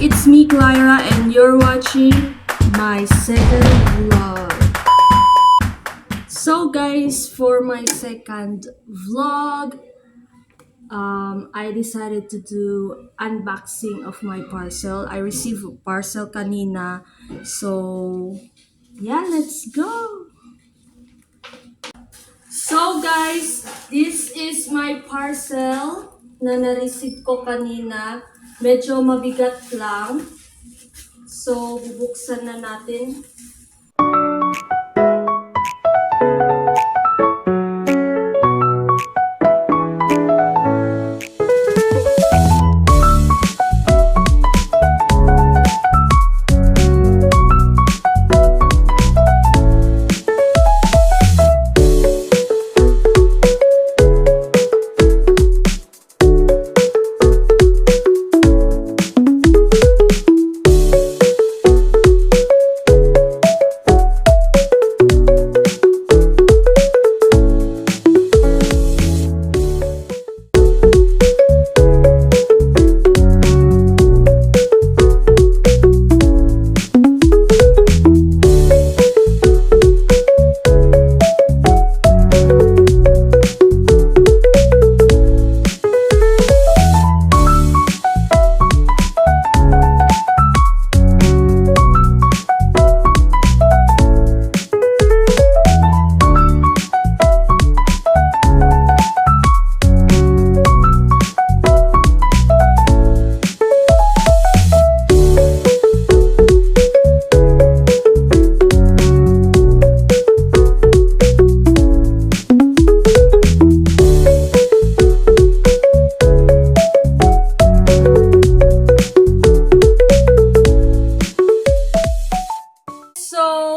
It's me, Claira, and you're watching my second vlog. So guys, for my second vlog, I decided to do unboxing of my parcel. I received a parcel kanina. So, yeah, let's go! So guys, this is my parcel na na-receive ko kanina. Medyo mabigat lang. So, bubuksan na natin.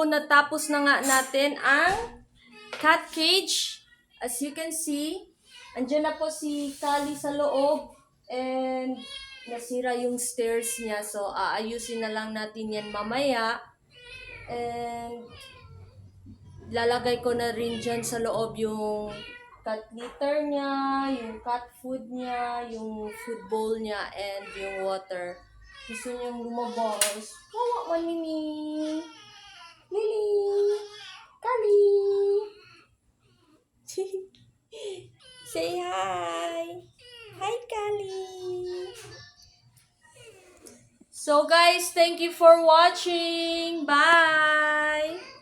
Natapos na nga natin ang cat cage. As you can see, andyan na po si Kali sa loob and nasira yung stairs niya. So, aayusin na lang natin yan mamaya. And lalagay ko na rin dyan sa loob yung cat litter niya, yung cat food niya, yung food bowl niya, and yung water. Gusto niyang lumabas. Kawa man Mimi! Lily! Kali! Say hi! Hi, Kali! So guys, thank you for watching! Bye!